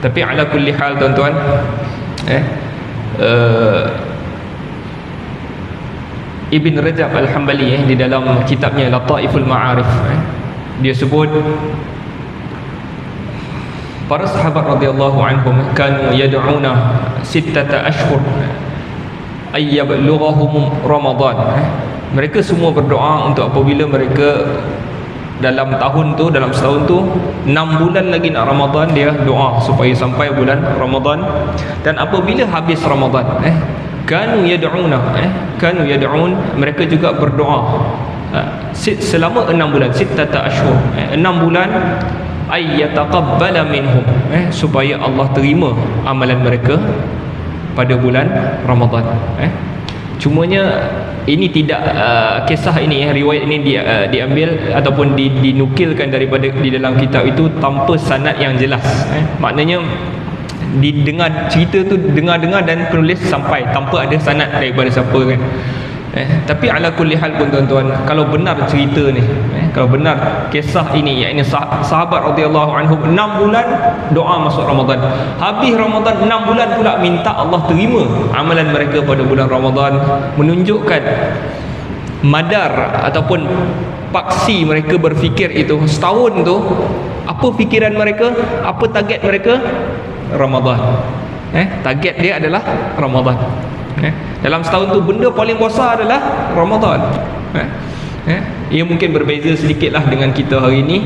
Tapi ala kulli hal tuan-tuan, Ibn Rajab Al-Hambali di dalam kitabnya Lataiful Ma'arif, dia sebut para sahabat radhiyallahu anhum kanu yad'una sittata ashhur ay yablughahum Ramadan. Mereka semua berdoa untuk apabila mereka dalam tahun tu, dalam setahun tu 6 bulan lagi nak Ramadan, dia doa supaya sampai bulan Ramadan. Dan apabila habis Ramadan, kanu yad'una, mereka juga berdoa selama 6 bulan, sittata ashhur, 6 bulan, ay yataqabbala minhum, supaya Allah terima amalan mereka pada bulan Ramadan. Cumanya ini tidak kisah ini, riwayat ini diambil ataupun dinukilkan daripada di dalam kitab itu tanpa sanad yang jelas. Maknanya didengar cerita tu, dengar dan penulis sampai tanpa ada sanad daripada siapa kan. Tapi ala kulli hal pun tuan-tuan, kalau benar cerita ni, kalau benar kisah ini, yakni sahabat radhiyallahu anhum 6 bulan doa masuk Ramadan, habis Ramadan 6 bulan pula minta Allah terima amalan mereka pada bulan Ramadan, menunjukkan madar ataupun paksi mereka berfikir itu setahun tu, apa fikiran mereka, apa target mereka? Ramadan. Target dia adalah Ramadan. Dalam setahun tu benda paling besar adalah Ramadan. Ia mungkin berbeza sedikit lah dengan kita hari ni.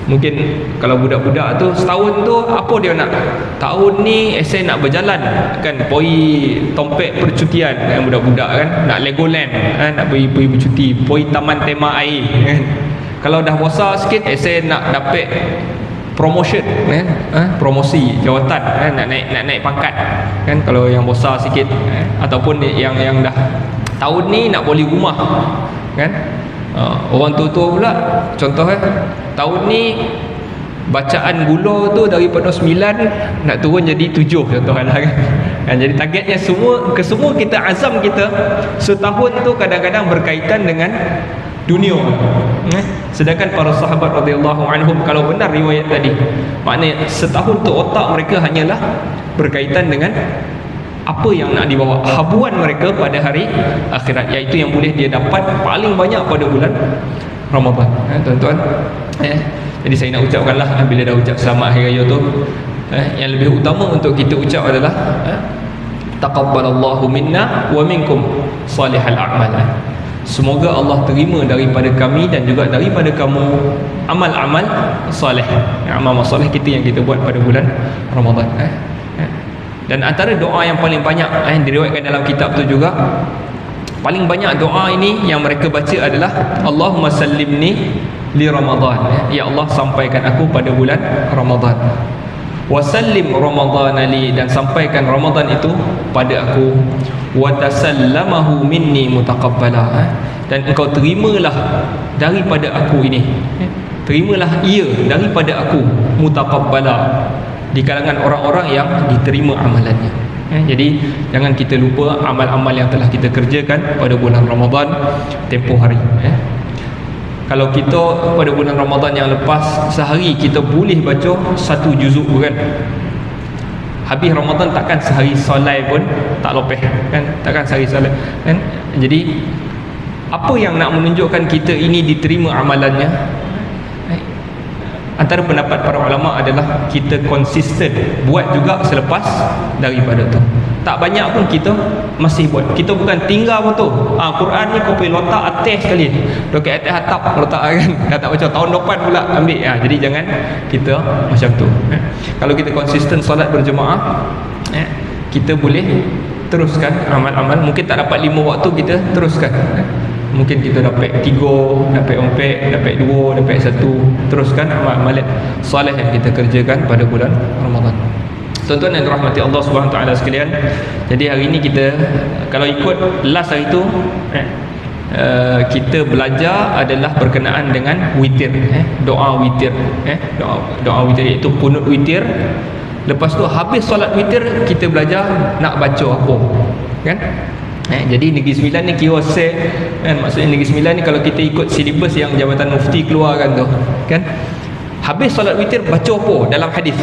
Mungkin kalau budak-budak tu setahun tu apa dia nak? Tahun ni saya nak berjalan kan, pergi tompek percutian kan, budak-budak kan nak Legoland, nak pergi bercuti, pergi taman tema air kan. Kalau dah besar sikit, saya nak dapat promotion, promosi jawatan, nak naik pangkat kan, kalau yang besar sikit. Ataupun yang dah tahun ni nak beli rumah kan. Orang tua-tua pula contoh tahun ni bacaan gula tu daripada 9 nak turun jadi 7 contohlah kan. Jadi targetnya semua kita azam kita setahun tu kadang-kadang berkaitan dengan dunia. Sedangkan para sahabat radhiyallahu anhum, kalau benar riwayat tadi, maknanya setahun tu otak mereka hanyalah berkaitan dengan apa yang nak dibawa, habuan mereka pada hari akhirat, iaitu yang boleh dia dapat paling banyak pada bulan Ramadan. Tuan-tuan, jadi saya nak ucapkanlah bila dah ucap selamat hari raya tu, yang lebih utama untuk kita ucap adalah taqabbalallahu minna wa minkum salihal a'mal. Semoga Allah terima daripada kami dan juga daripada kamu amal-amal soleh, amal soleh kita yang kita buat pada bulan Ramadan. Dan antara doa yang paling banyak diriwayatkan dalam kitab tu juga, paling banyak doa ini yang mereka baca adalah Allahumma sallimni li Ramadan, ya Allah sampaikan aku pada bulan Ramadan, wasallim Ramadan li, dan sampaikan Ramadan itu pada aku, wa tasallamahu minni mutaqabbala, dan engkau terimalah daripada aku ini, terimalah ia daripada aku, mutaqabbala, di kalangan orang-orang yang diterima amalannya. Jadi jangan kita lupa amal-amal yang telah kita kerjakan pada bulan Ramadan tempoh hari. Kalau kita pada bulan Ramadan yang lepas, sehari kita boleh baca 1 juzuk kan, habis Ramadan takkan sehari solai pun tak lopeh kan, takkan sehari solai kan. Jadi apa yang nak menunjukkan kita ini diterima amalannya? Antara pendapat para ulama adalah kita konsisten buat juga selepas daripada tu. Tak banyak pun kita masih buat. Kita bukan tinggal pun tu. Quran ni kau pergi letak atas sekali, dekat atas atap letak kan. Dah tak baca, tahun depan pula ambil. Jadi jangan kita macam tu. Kalau kita konsisten solat berjemaah, kita boleh teruskan amal-amal. Mungkin tak dapat 5 waktu, kita teruskan. Mungkin kita dapat 3, dapat 4, dapat 2, dapat 1, teruskan amal-amal soleh yang kita kerjakan pada bulan Ramadan. Tuan-tuan yang dirahmati Allah Subhanahu taala sekalian, jadi hari ini kita kalau ikut last hari tu kita belajar adalah berkenaan dengan witir, doa witir, doa witir, iaitu kunut witir. Lepas tu habis solat witir kita belajar nak baca apa kan. Jadi Negeri Sembilan ni kira set kan, maksudnya Negeri Sembilan ni kalau kita ikut silibus yang Jabatan Mufti keluarkan tu kan, habis solat witir baca apa dalam hadis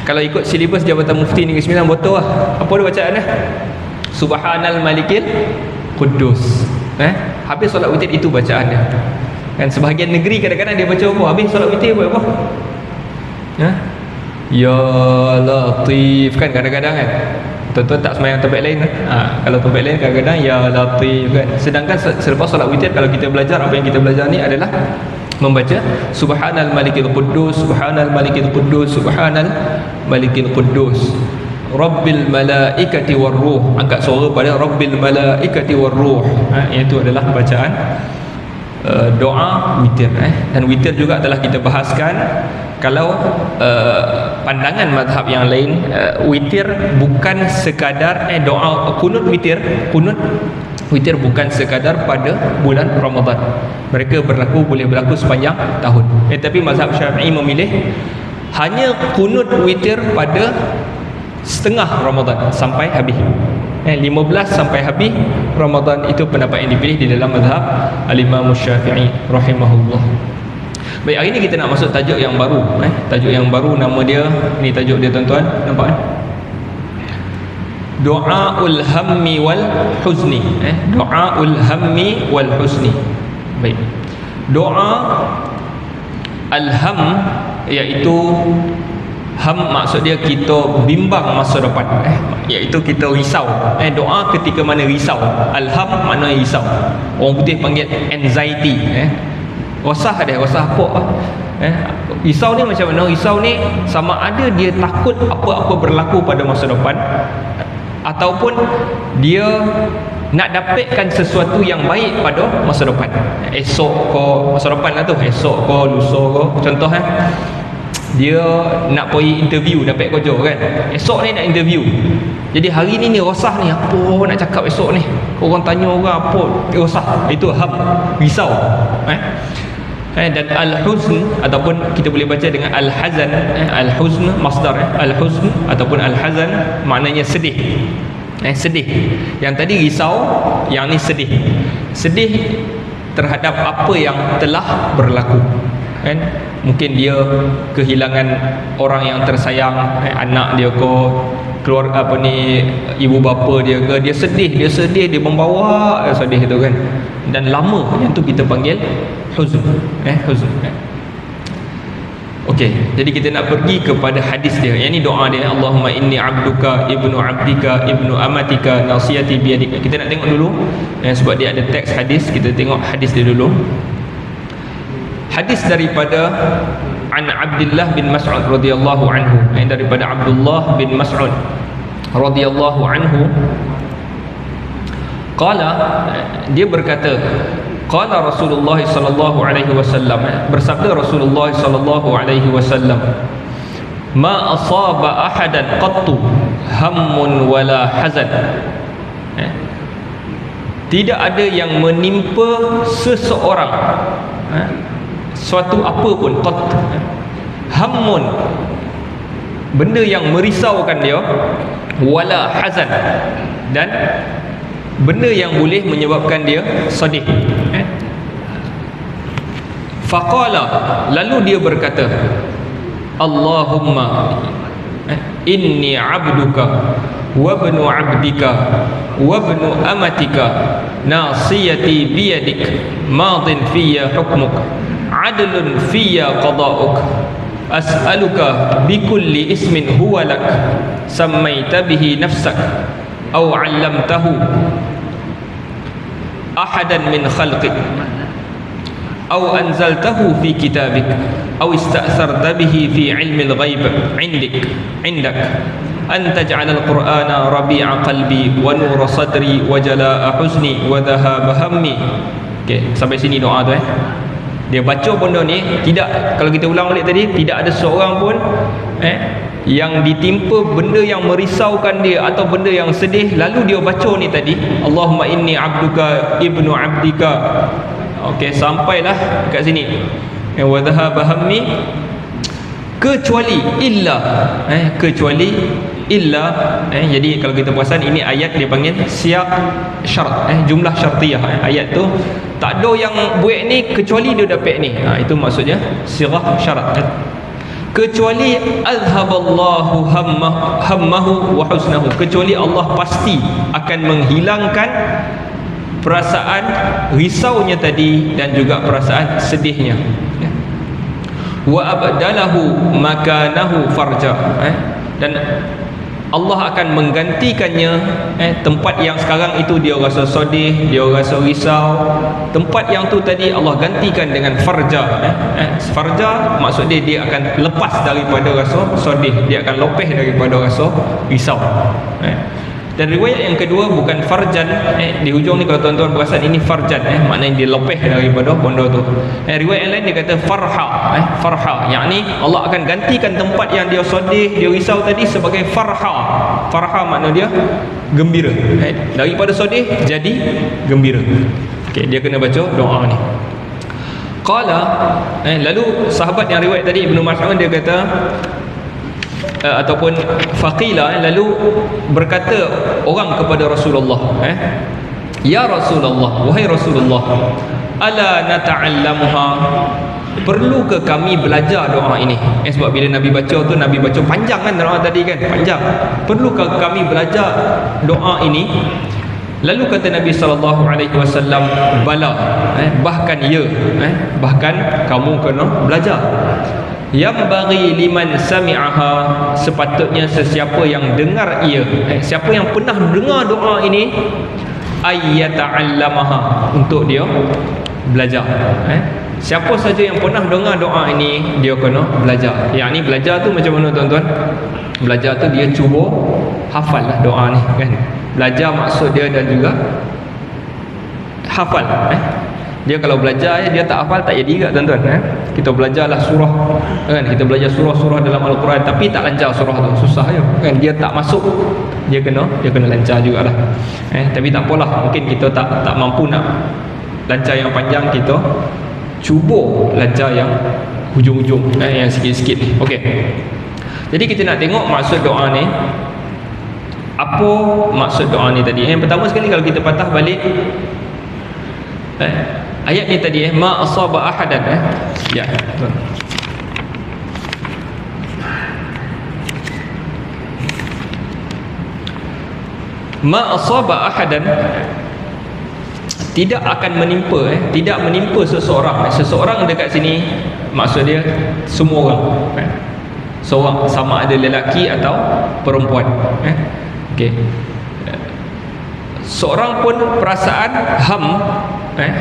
Kalau ikut silibus Jabatan Mufti Negeri Sembilan betul lah. Apa dia bacaan dia? Subhanal Malikil Quddus. Habis solat witir itu bacaan dia. Kan sebahagian negeri kadang-kadang dia baca apa? Habis solat witir buat apa? Ya Latif kan kadang-kadang kan. Tuan-tuan tak semayang tempat lain kalau tempat lain kadang-kadang Ya Latif kan. Sedangkan selepas solat witir kalau kita belajar, apa yang kita belajar ni adalah membaca Subhanal Malikil Quddus, Subhanal Malikil Quddus, Subhanal Malikil Quddus, Rabbil Malaikati Warruh. Angkat suara pada Rabbil Malaikati Warruh. Itu adalah bacaan doa witir. Dan witir juga telah kita bahaskan. Kalau pandangan mazhab yang lain, witir bukan sekadar doa kunut witir. Kunut witir bukan sekadar pada bulan Ramadan. Mereka boleh berlaku sepanjang tahun. Tapi mazhab Syafi'i memilih hanya kunut witir pada setengah Ramadan sampai habis. 15 sampai habis Ramadan, itu pendapat yang dipilih di dalam mazhab Al-Imam Syafi'i rahimahullah. Baik, hari ni kita nak masuk tajuk yang baru. Tajuk yang baru, nama dia, ni tajuk dia tuan-tuan, nampak kan? Du'aul hammi wal huzni. Du'aul hammi wal huzni. Baik. Doa al-ham, iaitu ham maksud dia kita bimbang masa depan, iaitu kita risau. Doa ketika mana risau. Al-ham maknanya risau. Orang putih panggil anxiety. Resah dia, resah apa? Risau ni macam mana? Risau ni sama ada dia takut apa-apa berlaku pada masa depan, ataupun dia nak dapatkan sesuatu yang baik pada masa depan. Esok ke masa depan lah tu, esok ke lusa ke. Contoh dia nak pergi interview, dapat kerja kan. Esok ni nak interview. Jadi hari ni resah ni, apa nak cakap esok ni? Orang tanya orang apa? Resah. Itu ham, risau. Dan al-huzn, ataupun kita boleh baca dengan al-hazan. Al-huzn masdar, al-huzn ataupun al-hazan maknanya sedih. Sedih. Yang tadi risau, yang ni sedih. Sedih terhadap apa yang telah berlaku. Mungkin dia kehilangan orang yang tersayang, anak dia ke, keluar ibu bapa dia ke, dia sedih, dia membawa sedih itu kan. Dan lama, yang tu kita panggil huzn. Huzn. Okey, jadi kita nak pergi kepada hadis dia. Yang ni doa dia, Allahumma inni abduka ibnu abdika ibnu amatika nasiyati biyadik. Kita nak tengok dulu sebab dia ada teks hadis. Kita tengok hadis dia dulu. Hadis daripada an Abdullah bin Mas'ud radhiyallahu anhu. Daripada Abdullah bin Mas'ud radhiyallahu anhu, qala, dia berkata, qala Rasulullah sallallahu alaihi wasallam, bersabda Rasulullah sallallahu alaihi wasallam, ma asaba ahadan qattu hammun wala hazan. Tidak ada yang menimpa seseorang suatu apa pun, qat, hammun, benda yang merisaukan dia, wala hazan, dan benda yang boleh menyebabkan dia sedih. Faqala, lalu dia berkata, Allahumma inni abduka wa ibnu abdika wa ibnu amatika nasiyati biyadik madin fiyya hukmuk adlun fiyya qada'uk as'aluka bikulli ismin huwa lak sammaita bihi nafsak aw 'allamtahu ahadan min khalqik aw anzaltahu fi kitabik aw ista'sarta bihi fi 'ilmil ghaib 'indak an taj'alal qur'ana rabi'a qalbi wa nura sadri wa jalaa'a huzni wa dhahaba hammi. Okey, sampai sini doa tu Dia baca benda ni, tidak, kalau kita ulang balik tadi, tidak ada seorang pun yang ditimpa benda yang merisaukan dia atau benda yang sedih, lalu dia baca ni tadi, Allahumma inni abduka ibnu abdika. Okey, sampailah dekat sini. Wa dhahaba hammi, kecuali illa, kecuali illa, jadi kalau kita perasan ini ayat dia panggil siyak syarat, jumlah syartiyah. Ayat tu tak ada yang buat ni kecuali dia dapat ni. Itu maksudnya sirah syarat. kecuali azhaballahu hammahu wa husnahu, kecuali Allah pasti akan menghilangkan perasaan risaunya tadi dan juga perasaan sedihnya, ya. Wa abdalahu makanahu farja, dan Allah akan menggantikannya tempat yang sekarang itu dia rasa sedih, dia rasa risau, tempat yang tu tadi Allah gantikan dengan farja. Farja maksud dia akan lepas daripada rasa sedih, dia akan lepeh daripada rasa risau. Dan riwayat yang kedua bukan farjan, di hujung ni kalau tuan-tuan perasan ini farjan, maknanya dia lepeh daripada benda tu. Riwayat yang lain dia kata farha, farha, yakni Allah akan gantikan tempat yang dia sedih, dia risau tadi sebagai farha. Farha makna dia gembira, daripada sedih jadi gembira. Okey, dia kena baca doa ni. Qala, lalu sahabat yang riwayat tadi Ibnu Mas'ud dia kata ataupun faqila, lalu berkata orang kepada Rasulullah, ya Rasulullah, wahai Rasulullah, ala nata'allamuha, perlu ke kami belajar doa ini? Sebab bila Nabi baca tu, Nabi baca panjang kan doa tadi kan, panjang. Perlu ke kami belajar doa ini? Lalu kata Nabi SAW, bala, bahkan ya, bahkan kamu kena belajar. Yang bagi liman sami'aha, sepatutnya sesiapa yang dengar ia, siapa yang pernah dengar doa ini, ayyata'allamaha, untuk dia belajar. Siapa saja yang pernah dengar doa ini, dia kena belajar. Yang ni belajar tu macam mana tuan-tuan? Belajar tu dia cuba hafal lah doa ni kan. Belajar maksud dia dan juga hafal. Dia kalau belajar dia tak hafal tak jadi juga tuan-tuan. Kita belajarlah surah kan, kita belajar surah-surah dalam Al-Quran tapi tak lancar surah tu, susah je kan, dia tak masuk, dia kena lancar jugalah. Tapi tak apalah, mungkin kita tak mampu nak lancar yang panjang, kita cuba lancar yang hujung-hujung, yang sikit-sikit ni. Okey. Jadi kita nak tengok maksud doa ni. Apa maksud doa ni tadi? Yang pertama sekali kalau kita patah balik ayat ni tadi, ma asaba ahadan, ya betul. Ma asaba ahadan, tidak akan menimpa, tidak menimpa seseorang. Seseorang dekat sini maksud dia semua orang, seorang, sama ada lelaki atau perempuan. Okey. Seorang pun perasaan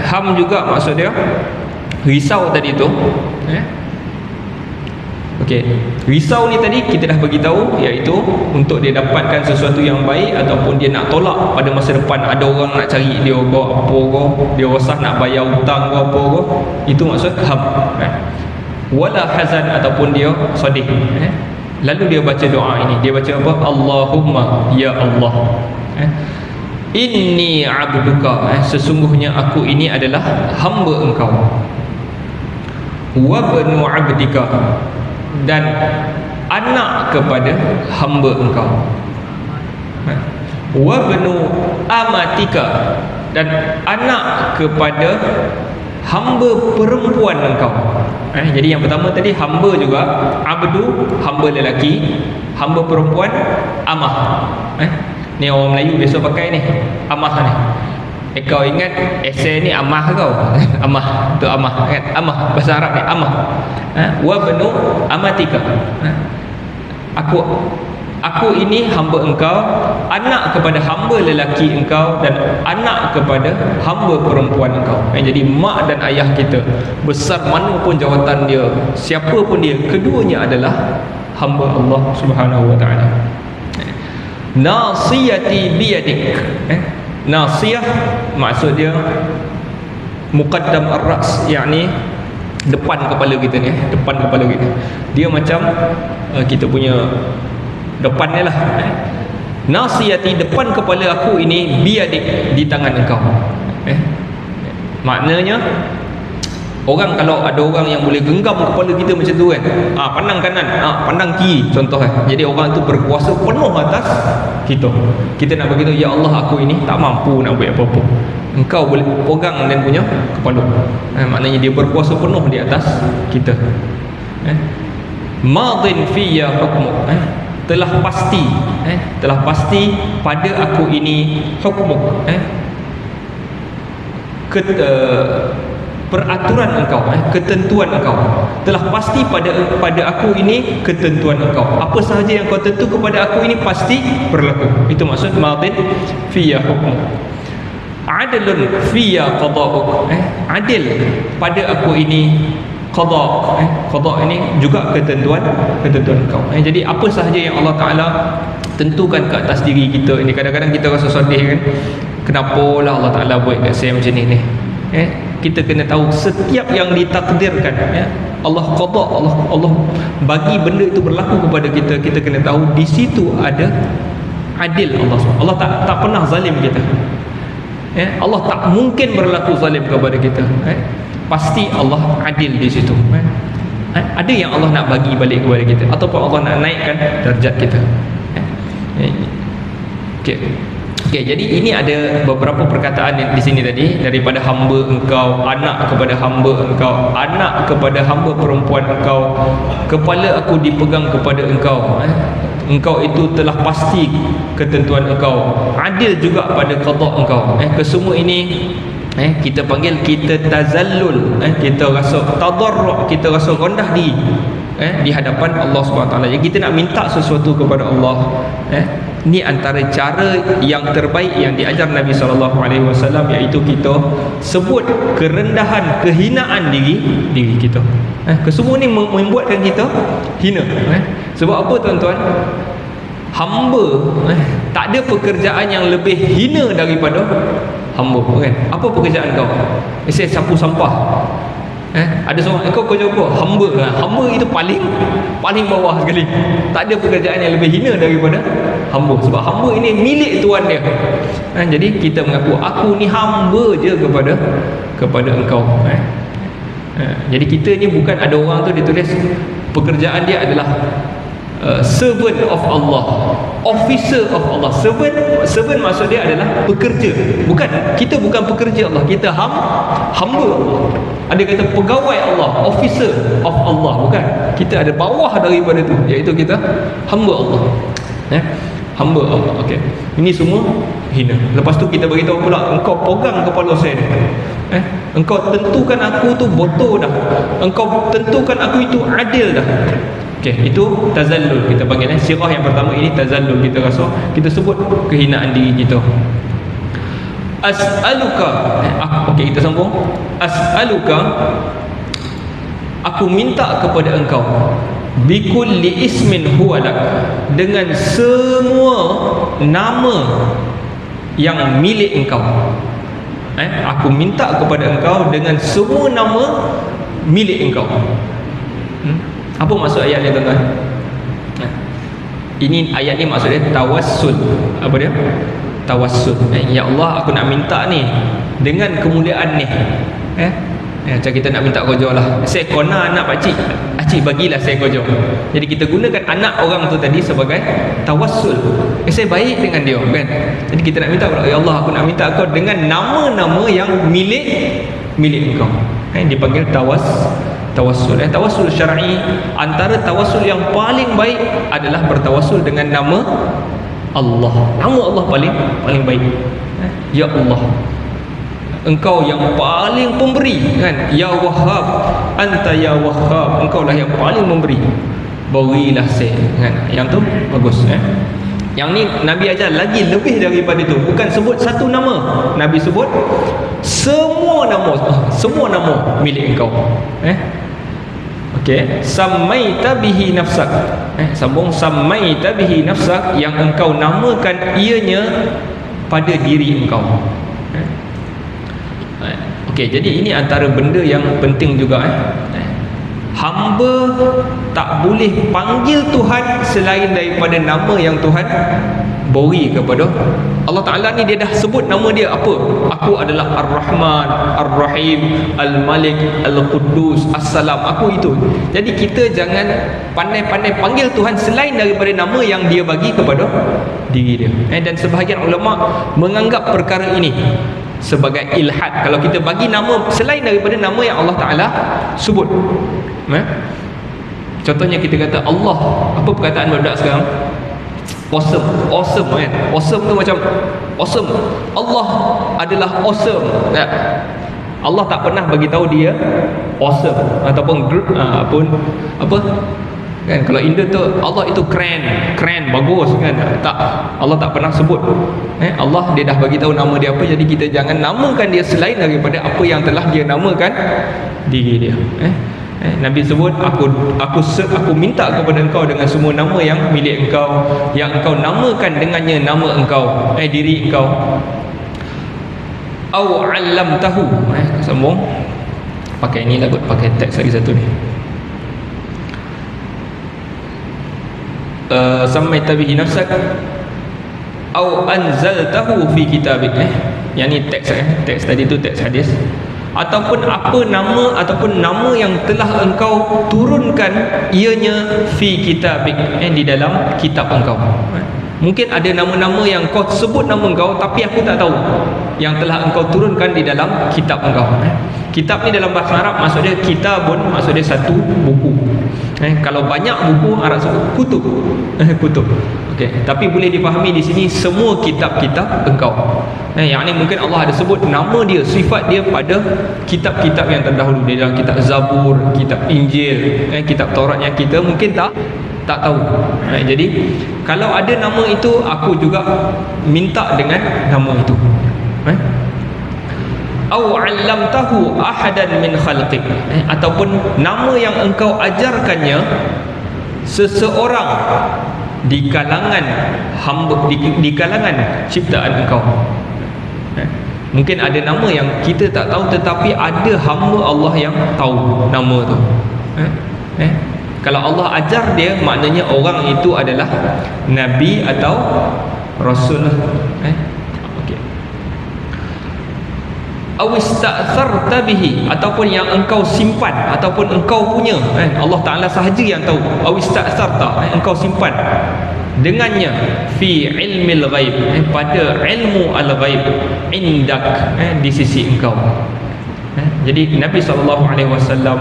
ham juga maksud dia risau tadi tu. Okey, risau ni tadi kita dah bagi tahu, iaitu untuk dia dapatkan sesuatu yang baik ataupun dia nak tolak pada masa depan, ada orang nak cari dia apa ke, dia rasa nak bayar hutang ke apa ke, itu maksud ham. Wala hazan, ataupun dia sedih. Lalu dia baca doa ini, dia baca apa? Allahumma, ya Allah, inni abduka, sesungguhnya aku ini adalah hamba engkau, wa banu abdika, dan anak kepada hamba engkau, wa banu amatika, dan anak kepada hamba perempuan engkau. Jadi yang pertama tadi hamba juga, abdu hamba lelaki, hamba perempuan amah. Ni orang Melayu biasa pakai ni, amah ni. Kau ingat esei ni amah kau? Amah tu amah kan, amah bahasa Arab ni amah. Wa banu amatika, aku ini hamba engkau, anak kepada hamba lelaki engkau, dan anak kepada hamba perempuan engkau. Jadi mak dan ayah kita, besar mana pun jawatan dia, siapa pun dia, keduanya adalah hamba Allah Subhanahu wa taala. Nasiyati biyadik. Nasiyah maksud dia muqaddam ar-ra's, yakni depan kepala kita ni, depan kepala kita. Dia macam kita punya depan ni lah. Nasiyati, depan kepala aku ini, biadik, di tangan engkau. Maknanya orang, kalau ada orang yang boleh genggam kepala kita macam tu kan, pandang kanan, pandang kiri contoh kan, jadi orang tu berkuasa penuh atas kita. Kita nak beritahu, ya Allah, aku ini tak mampu nak buat apa-apa, engkau boleh pegang dan punya kepala. Maknanya dia berkuasa penuh di atas kita. madin fiyya hukmuk, telah pasti, telah pasti pada aku ini hukmuk, peraturan engkau, ketentuan engkau, telah pasti pada aku ini ketentuan engkau. Apa sahaja yang kau tentu kepada aku ini pasti berlaku. Itu maksud madin fiyya hukmuk. Adlun fiyya qada'uk, adil pada aku ini qada', qada' ini juga ketentuan engkau. Jadi apa sahaja yang Allah Taala tentukan ke atas diri kita ini, kadang-kadang kita rasa sedih kan, kenapalah Allah Taala buat kat saya macam ni. Kita kena tahu setiap yang ditakdirkan, Allah qada', Allah bagi benda itu berlaku kepada kita, kita kena tahu di situ ada adil Allah SWT. Allah tak pernah zalim kita. Allah tak mungkin berlaku zalim kepada kita. Pasti Allah adil di situ. Ada yang Allah nak bagi balik kepada kita, ataupun Allah nak naikkan darjat kita. Okey, jadi ini ada beberapa perkataan di sini tadi, daripada hamba engkau, anak kepada hamba engkau, anak kepada hamba perempuan engkau, kepala aku dipegang kepada engkau. Engkau itu telah pasti ketentuan engkau, adil juga pada qada engkau. Kesemua ini kita panggil, kita tazallul, kita rasa tadarru', kita rasa rendah diri di hadapan Allah SWT. Jadi kita nak minta sesuatu kepada Allah, ni antara cara yang terbaik yang diajar Nabi SAW, iaitu kita sebut kerendahan, kehinaan diri kita. Kesemua ni membuatkan kita hina. Sebab apa tuan-tuan? Hamba tak ada pekerjaan yang lebih hina daripada hamba, kan? Apa pekerjaan kau? Saya sapu sampah. Ada seorang, kau kerja apa? Hamba. Hamba itu paling bawah sekali. Tak ada pekerjaan yang lebih hina daripada hamba. Sebab hamba ini milik tuan dia. Jadi kita mengaku, aku ni hamba je kepada engkau. Jadi kita ni bukan, ada orang tu ditulis pekerjaan dia adalah servant of Allah, officer of Allah. Servant maksud dia adalah pekerja. Kita bukan pekerja Allah, kita hamba Allah. Ada kata pegawai Allah, officer of Allah, bukan. Kita ada bawah daripada tu, iaitu kita hamba Allah. Hamba Allah. Okey. Ini semua hina. Lepas tu kita beritahu pula, engkau pegang kepala saya ni. Engkau tentukan aku tu betul dah. Engkau tentukan aku itu adil dah. Okey, itu tazallul kita panggil. Sirah yang pertama ini tazallul, kita rasa kita sebut kehinaan diri kita. As'aluka, okey kita sambung. As'aluka, aku minta kepada engkau, bikulli ismin huwalak, dengan semua nama yang milik engkau. Aku minta kepada engkau dengan semua nama milik engkau. Apa maksud ayat ni tuan-tuan? Ini ayat ni maksudnya tawassul. Apa dia? Tawassul. Ya Allah, aku nak minta ni dengan kemuliaan ni. Macam kita nak minta kerja lah, saya kona anak pakcik bagilah saya kerja. Jadi kita gunakan anak orang tu tadi sebagai tawassul. Saya baik dengan dia, kan? Jadi kita nak minta, ya Allah, aku nak minta kau dengan nama-nama yang milik engkau. Dipanggil tawassul. Tawassul syar'i, antara tawassul yang paling baik adalah bertawassul dengan nama Allah. Nama Allah paling baik. Ya Allah, engkau yang paling pemberi, kan? Ya Wahhab, anta ya Wahhab, engkau lah yang paling memberi, berilah saya, kan? Yang tu bagus. Yang ni Nabi ajar lagi lebih daripada itu. Bukan sebut satu nama, Nabi sebut semua nama milik engkau. Okey, samaita bihi nafsak. Sambung, samaita bihi nafsak, yang engkau namakan ianya pada diri engkau. Okey, jadi ini antara benda yang penting juga. Hamba tak boleh panggil Tuhan selain daripada nama yang Tuhan beri kepada Allah Ta'ala. Ni dia dah sebut nama dia apa? Aku adalah Ar-Rahman, Ar-Rahim, Al-Malik, Al-Quddus, As-Salam. Aku itu. Jadi kita jangan pandai-pandai panggil Tuhan selain daripada nama yang dia bagi kepada diri dia. Dan sebahagian ulama menganggap perkara ini sebagai ilhad. Kalau kita bagi nama selain daripada nama yang Allah Ta'ala sebut, Contohnya kita kata Allah, apa perkataan budak sekarang? Awesome. Awesome kan? Awesome tu macam awesome. Allah adalah awesome. Tak? Allah tak pernah bagi tahu dia awesome ataupun apa kan, kalau Indo tu Allah itu keren bagus kan. Tak, Allah tak pernah sebut. Allah dia dah bagi tahu nama dia apa, jadi kita jangan namakan dia selain daripada apa yang telah dia namakan diri dia. Nabi sebut, aku minta kepada engkau dengan semua nama yang milik engkau, yang engkau namakan dengannya nama engkau, diri engkau. Au 'allamtahu, sambung pakai ni lah kot, pakai teks lagi satu ni. Sammaita bihi nafsak au anzaltahu fi kitabik. Yang ni teks tadi tu teks hadis. Ataupun apa nama ataupun nama yang telah engkau turunkan ianya fi kitabik, di dalam kitab engkau. Mungkin ada nama-nama yang kau sebut nama engkau tapi aku tak tahu, yang telah engkau turunkan di dalam kitab engkau. Kitab ni dalam bahasa Arab maksud dia kitabun, maksud dia satu buku. Kalau banyak buku Arab sebut kutub. Kutub. Okey, tapi boleh dipahami di sini semua kitab-kitab engkau. Yang ni mungkin Allah ada sebut nama dia, sifat dia pada kitab-kitab yang terdahulu. Di dalam kitab Zabur, kitab Injil, kitab Taurat yang kita mungkin tak tahu. Jadi kalau ada nama itu, aku juga minta dengan nama itu. Au 'allamtahu ahadan min khalqik, ataupun nama yang engkau ajarkannya seseorang di kalangan hamba, di kalangan ciptaan engkau. Mungkin ada nama yang kita tak tahu, tetapi ada hamba Allah yang tahu nama tu. Kalau Allah ajar dia, maknanya orang itu adalah nabi atau rasul. Okey. Aw ista'tharta bihi, ataupun yang engkau simpan ataupun engkau punya, Allah Taala sahaja yang tahu. Aw ista'tharta, engkau simpan dengannya fi ilmil ghaib, pada ilmu al-ghaib indak, di sisi engkau. Jadi Nabi SAW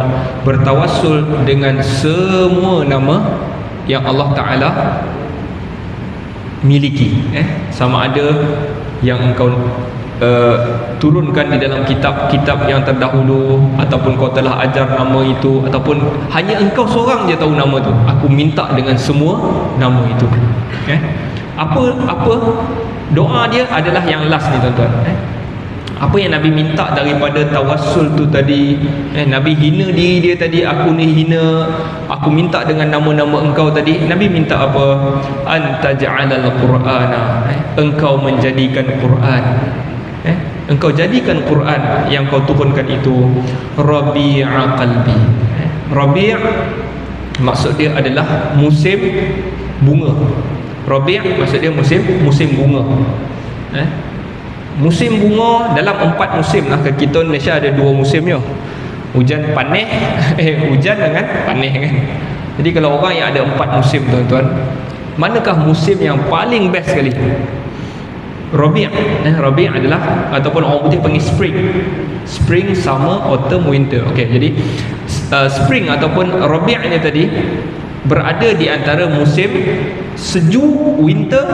bertawassul dengan semua nama yang Allah Ta'ala miliki, sama ada yang engkau turunkan di dalam kitab-kitab yang terdahulu, ataupun kau telah ajar nama itu, ataupun hanya engkau seorang je tahu nama tu. Aku minta dengan semua nama itu. Apa doa dia adalah yang last ni tuan-tuan. Apa yang Nabi minta daripada tawassul tu tadi, Nabi hina diri dia tadi, aku ni hina, aku minta dengan nama-nama engkau tadi. Nabi minta apa? Anta ja'alal Qur'ana, engkau menjadikan Quran, engkau jadikan Quran yang kau turunkan itu Rabi'a qalbi. Rabi' maksud dia adalah musim bunga. Rabi' maksud dia musim bunga. Musim bunga dalam 4 musim lah. Kita Malaysia ada 2 musimnya, hujan panih, hujan dengan panih kan. Jadi kalau orang yang ada 4 musim tuan-tuan, manakah musim yang paling best sekali? Rabi'. Rabi' adalah, ataupun orang putih panggil spring, summer, autumn, winter. Okey, jadi spring ataupun Rabi' ni tadi berada di antara musim sejuk winter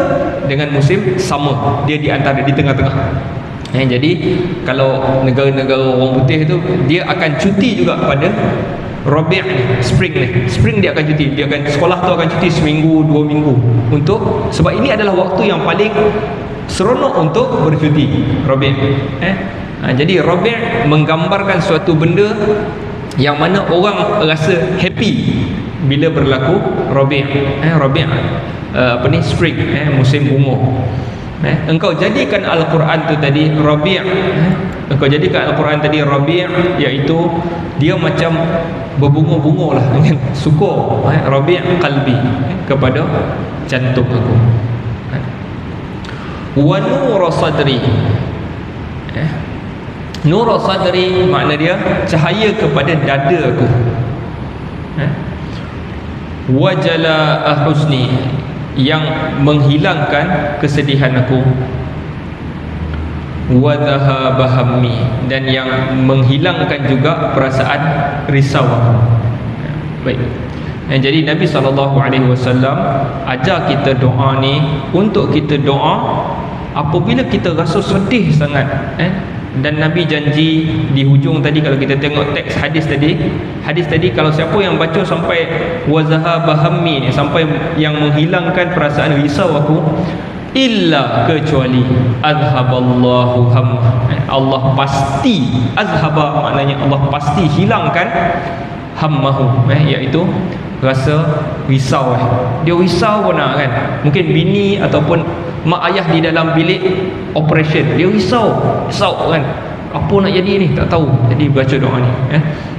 dengan musim summer. Dia di antara, di tengah-tengah. Jadi kalau negara-negara orang putih tu, dia akan cuti juga pada Rabi' ni, spring ni. Spring dia akan cuti, dia akan, sekolah tu akan cuti seminggu 2 minggu untuk, sebab ini adalah waktu yang paling seronok untuk bercuti, Rabi'. Jadi Rabi' menggambarkan suatu benda yang mana orang rasa happy bila berlaku Rabi'. Rabi' spring, musim bunga. Engkau jadikan Al-Quran tu tadi Rabi'. Engkau jadikan Al-Quran tadi Rabi', iaitu dia macam berbunga-bunga lah, dengan syukur. Rabi' qalbi, kepada jantung aku. Wa nur sadri. Nur sadri makna dia cahaya kepada dada aku. Wajala husni, yang menghilangkan kesedihan aku. Wa dhahaba hammi, dan yang menghilangkan juga perasaan risau. Baik. Jadi Nabi SAW ajar kita doa ni untuk kita doa apabila kita rasa sedih sangat. Dan Nabi janji di hujung tadi, kalau kita tengok teks hadis tadi, kalau siapa yang baca sampai wazahaba hammi ni, sampai yang menghilangkan perasaan risau aku, illa kecuali azhaballahu hammah, Allah pasti, azhaba maknanya Allah pasti hilangkan hammahu, iaitu rasa risau. Dia risau pun nak kan, mungkin bini ataupun mak ayah di dalam bilik operation, dia risau kan, apa nak jadi ni, tak tahu. Jadi baca doa ni,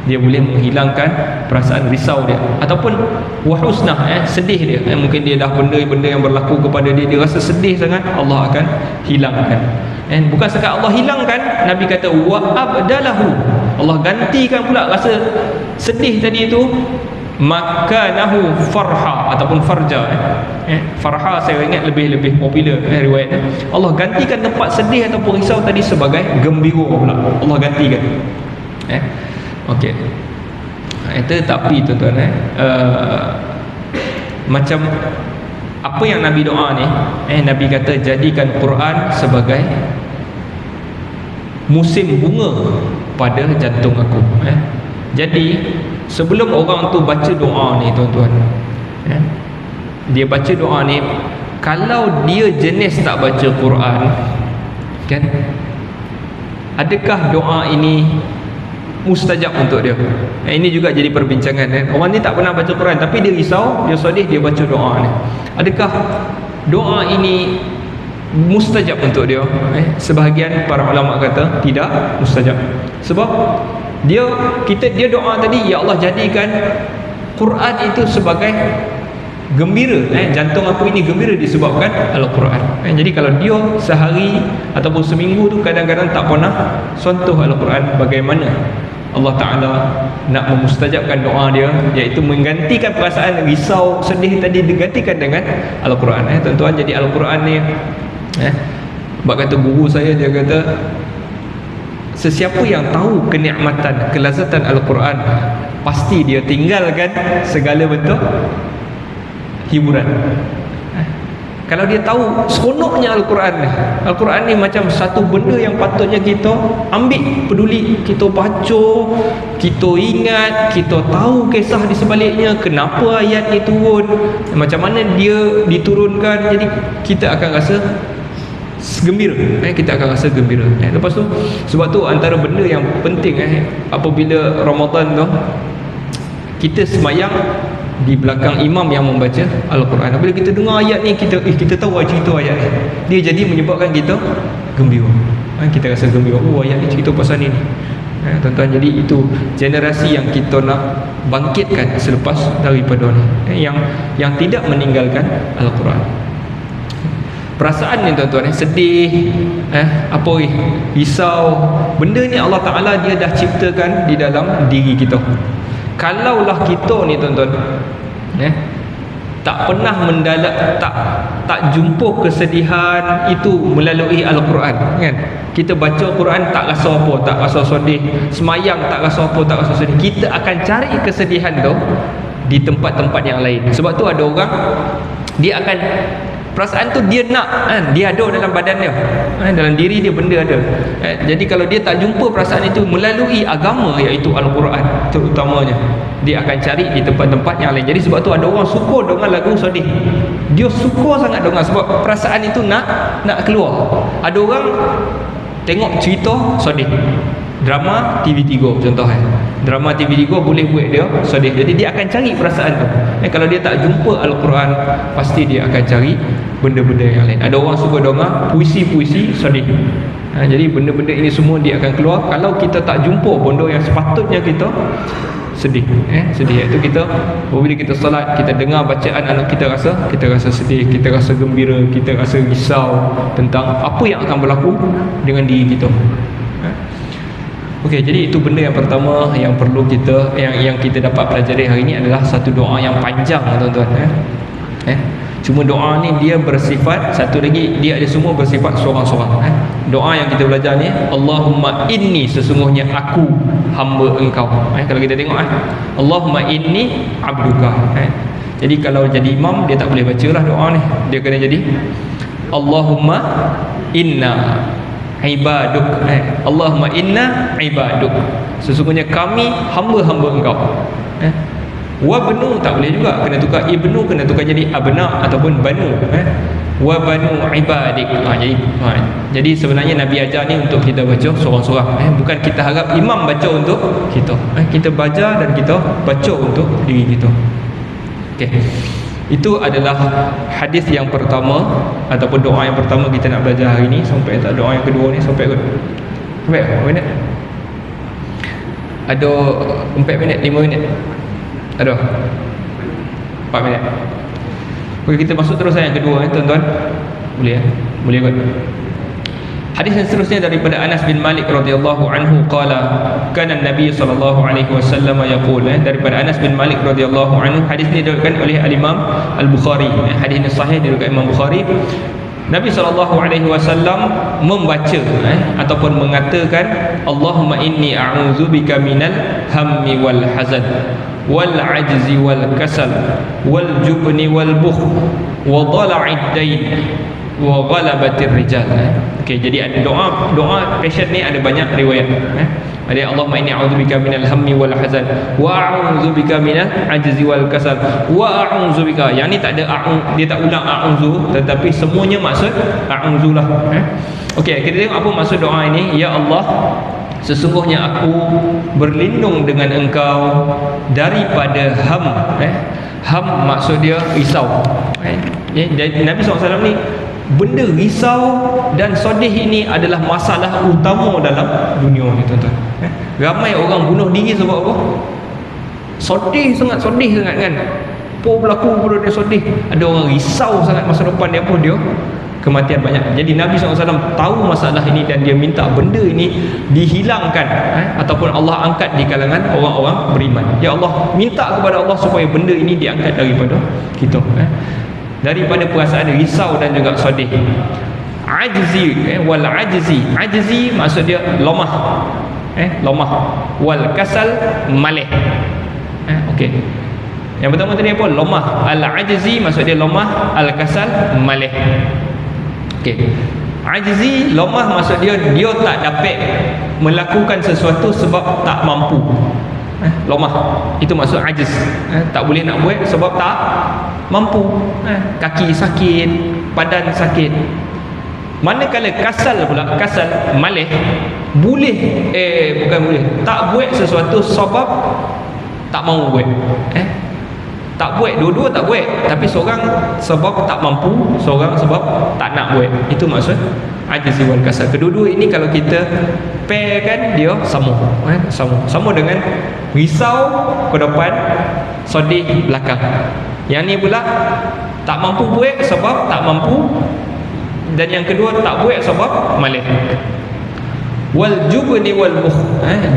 dia boleh menghilangkan perasaan risau dia, ataupun wahusnah, sedih dia, mungkin dia dah benda yang berlaku kepada dia, dia rasa sedih sangat, Allah akan hilangkan. Bukan sekadar Allah hilangkan, Nabi kata wa abdalahu, Allah gantikan pula rasa sedih tadi itu makanahu farha ataupun farja. Farha saya ingat lebih popular riwayat. Allah gantikan tempat sedih ataupun risau tadi sebagai gembira pula, Allah gantikan. Okey. Itu tapi tuan-tuan, macam apa yang Nabi doa ni, Nabi kata jadikan Quran sebagai musim bunga pada jantung aku. Jadi sebelum orang tu baca doa ni tuan-tuan, dia baca doa ni, kalau dia jenis tak baca Quran kan, adakah doa ini mustajab untuk dia? Ini juga jadi perbincangan. Orang ni tak pernah baca Quran tapi dia risau, dia sedih, dia baca doa ni, adakah doa ini mustajab untuk dia? Sebahagian para ulama kata tidak mustajab. Sebab dia doa tadi, ya Allah jadikan Quran itu sebagai gembira, jantung aku ini gembira disebabkan Al-Quran. Jadi kalau dia sehari ataupun seminggu tu kadang-kadang tak pernah sentuh Al-Quran, bagaimana Allah Ta'ala nak memustajabkan doa dia, iaitu menggantikan perasaan risau sedih tadi, digantikan dengan Al-Quran. Tuan-tuan, jadi Al-Quran ni, sebab kata guru saya, dia kata sesiapa yang tahu kenikmatan, kelazatan Al-Quran, pasti dia tinggalkan segala bentuk hiburan. Kalau dia tahu seronoknya Al-Quran ni macam satu benda yang patutnya kita ambil peduli, kita baca, kita ingat, kita tahu kisah di sebaliknya, kenapa ayat ni turun, macam mana dia diturunkan. Jadi kita akan rasa gembira, kita akan rasa gembira. Lepas tu, sebab tu antara benda yang penting apabila Ramadan tu, kita semayang di belakang imam yang membaca Al-Quran. Apabila kita dengar ayat ni, kita tahu cerita ayat ni, dia jadi menyebabkan kita gembira. Kita rasa gembira, ayat ni cerita pasal ni. Tuan-tuan, jadi itu generasi yang kita nak bangkitkan selepas daripada ni, yang tidak meninggalkan Al-Quran. Perasaan ni tuan-tuan, sedih, risau, benda ni Allah Ta'ala dia dah ciptakan di dalam diri kita. Kalaulah kita ni tuan-tuan, tak pernah tak jumpa kesedihan itu melalui Al-Quran, kan? Kita baca Quran tak rasa apa, tak rasa sedih, semayang tak rasa apa, tak rasa sedih, kita akan cari kesedihan tu di tempat-tempat yang lain. Sebab tu ada orang, dia akan perasaan tu dia nak, dia ada dalam badan dia, dalam diri dia benda ada. Jadi kalau dia tak jumpa perasaan itu melalui agama, iaitu Al-Quran terutamanya, dia akan cari di tempat-tempat yang lain. Jadi sebab tu ada orang suka dengan lagu sedih, dia suka sangat dengar sebab perasaan itu nak keluar. Ada orang tengok cerita sedih, drama TV3 contoh, drama TV3 boleh buat dia sedih, jadi dia akan cari perasaan tu. Kalau dia tak jumpa Al-Quran, pasti dia akan cari benda-benda yang lain. Ada orang suka dengar puisi-puisi sedih, jadi benda-benda ini semua dia akan keluar kalau kita tak jumpa benda yang sepatutnya kita sedih. Sedih itu kita, bila kita solat, kita dengar bacaan anak kita rasa sedih, kita rasa gembira, kita rasa risau tentang apa yang akan berlaku dengan diri kita. Okey, jadi itu benda yang pertama yang perlu kita, yang kita dapat pelajari hari ini adalah satu doa yang panjang tuan-tuan. Cuma doa ni dia bersifat, satu lagi dia ada semua bersifat sorang-sorang. Doa yang kita belajar ni, Allahumma inni, sesungguhnya aku hamba engkau. Kalau kita tengok Allahumma inni abduka. Jadi kalau jadi imam dia tak boleh bacalah doa ni, dia kena jadi Allahumma inna ibaduk. Allahumma inna ibaduk, sesungguhnya kami hamba-hamba engkau. Wa banu tak boleh juga, kena tukar ibnu, kena tukar jadi abna ataupun banu. Wa banu ibadik. Jadi sebenarnya Nabi ajar ni untuk kita baca sorang-sorang, bukan kita harap imam baca untuk kita. Kita baca dan kita baca untuk diri kita. Okey. Itu adalah hadis yang pertama ataupun doa yang pertama kita nak belajar hari ni. Sampai tak doa yang kedua ni sampai kot. Sampai berapa minit? Ada 4 minit, 5 minit. Ada 4 minit. Okey, kita masuk terus yang kedua tuan-tuan. Boleh Boleh kot. Hadis yang seterusnya daripada Anas bin Malik radhiyallahu anhu qala kana Nabi sallallahu alaihi wasallam yaqul. Daripada Anas bin Malik radhiyallahu anhu, hadis ini diriwayatkan oleh Al-Imam Al-Bukhari. Hadis ini sahih diriwayatkan Imam Bukhari. Nabi sallallahu alaihi wasallam membaca ataupun mengatakan, Allahumma inni a'udzubika minal hammi wal hazan wal ajzi wal kasal wal jubni wal bukh wa dhala'id dain wa ghalabatir rijal. Okey, jadi ada doa passion ni ada banyak riwayat. Ada Allahumma inni a'udzubika minal hammi wal hazan wa a'udzubika minal ajzi wal kasal wa a'udzubika. Yang ni tak ada dia tak ulang a'udzu, tetapi semuanya maksud a'udzulah. Okey, kita tengok apa maksud doa ini. Ya Allah, sesungguhnya aku berlindung dengan engkau daripada ham. Ham maksud dia risau. Nabi SAW ni, benda risau dan sedih ini adalah masalah utama dalam dunia ni tuan-tuan. Ramai orang bunuh diri sebab apa? Sedih sangat kan. Apa berlaku pada dia sedih. Ada orang risau sangat masa depan dia pun, dia kematian banyak. Jadi Nabi SAW tahu masalah ini dan dia minta benda ini dihilangkan ataupun Allah angkat di kalangan orang-orang beriman. Ya Allah, minta kepada Allah supaya benda ini diangkat daripada kita, daripada perasaan risau dan juga sedih. Ajzi wal ajzi. Ajzi maksud dia lemah. Lemah. Wal kasal malih. Okey. Yang pertama tadi apa? Lemah. Al ajzi maksud dia lemah, al kasal malih. Okey. Ajzi, lemah maksud dia tak dapat melakukan sesuatu sebab tak mampu. Lemah, itu maksud ajiz. Tak boleh nak buat sebab tak mampu. Kaki sakit, badan sakit. Manakala kasal pula, kasal malih, boleh bukan boleh, tak buat sesuatu sebab tak mau buat. Tak buat, dua-dua tak buat, tapi seorang sebab tak mampu, seorang sebab tak nak buat. Itu maksud ajiz wal kasal. Kedua-dua ini kalau kita pairkan, dia sama. Sama dengan risau ke depan, sedih belakang. Yang ni pula tak mampu buat sebab tak mampu, dan yang kedua tak buat sebab malas. Wal jubni wal bukh.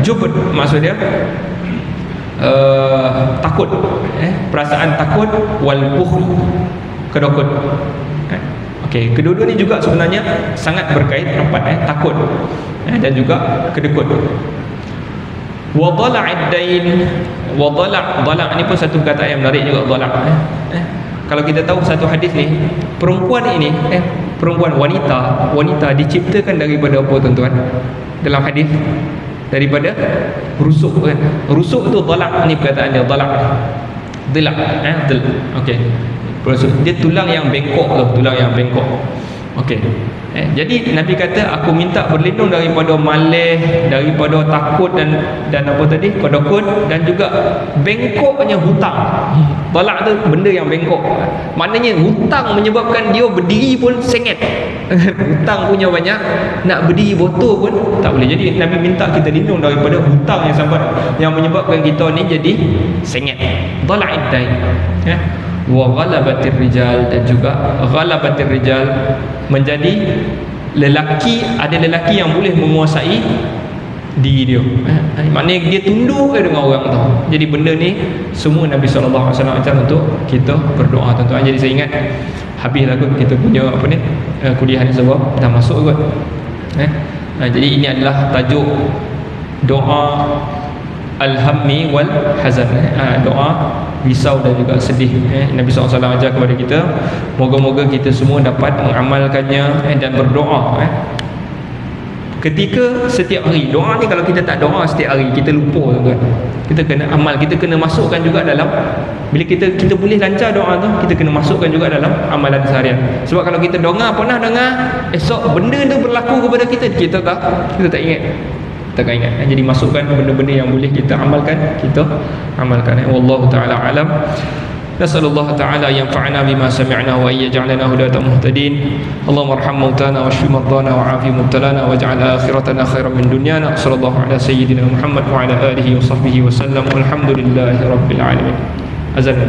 Jubn maksud dia takut, perasaan takut. Wal bukh, kedokut. Okey, kedua-dua ni juga sebenarnya sangat berkait rapat, takut dan juga kedekut. Wa dhala'id dain. Wa dhala' ni pun satu kata yang menarik juga, dhala'. Kalau kita tahu satu hadis ni, perempuan ini perempuan wanita diciptakan daripada apa tuan-tuan? Dalam hadis, daripada rusuk kan. Rusuk tu dhala', ni perkataan dia, dhala'. Okey. Dia tulang yang bengkok tu, tulang yang bengkok. Okey. Jadi Nabi kata, aku minta berlindung daripada malas, daripada takut dan apa tadi, kedokut, dan juga bengkoknya hutang. Talak tu benda yang bengkok. Maknanya hutang menyebabkan dia berdiri pun sengit. Hutang punya banyak, nak berdiri botol pun tak boleh. Jadi Nabi minta kita lindung daripada hutang yang menyebabkan kita ni jadi sengit. Tala'id dain. Wa ghalabatir rijal, dan juga ghalabatir rijal menjadi lelaki. Ada lelaki yang boleh menguasai diri dia. Maknanya dia tunduk dengan orang tu. Jadi benda ni semua Nabi SAW ajar untuk kita berdoa, tuan-tuan. Jadi saya ingat habislah kot kita punya apa ni kuliah ni sebab dah masuk kot. Jadi ini adalah tajuk doa al-hammi wal hazan, doa risau dan juga sedih. Nabi SAW ajar kepada kita, moga-moga kita semua dapat mengamalkannya dan berdoa ketika setiap hari. Doa ni kalau kita tak doa setiap hari, kita lupa, tuan. Kita kena amal, kita kena masukkan juga dalam, bila kita boleh lancar doa tu, kita kena masukkan juga dalam amalan seharian. Sebab kalau kita pernah dengar, esok benda tu berlaku kepada kita tak ingat. Tak ingat. Jadi masukkan benda-benda yang boleh kita amalkan, kita amalkan. Wallahu taala alam. Nasallallahu ta'ala yanfa'ana bima sami'na wa yaj'alana hudatan muhtadin. Allahumma arham mautana washfi mardana wa'afi mubtalana waj'al akhiratana khairan min dunyana. Sallallahu ala sayyidina Muhammad wa ala alihi wa sahbihi wa sallam. Walhamdulillahi rabbil alamin. Azan.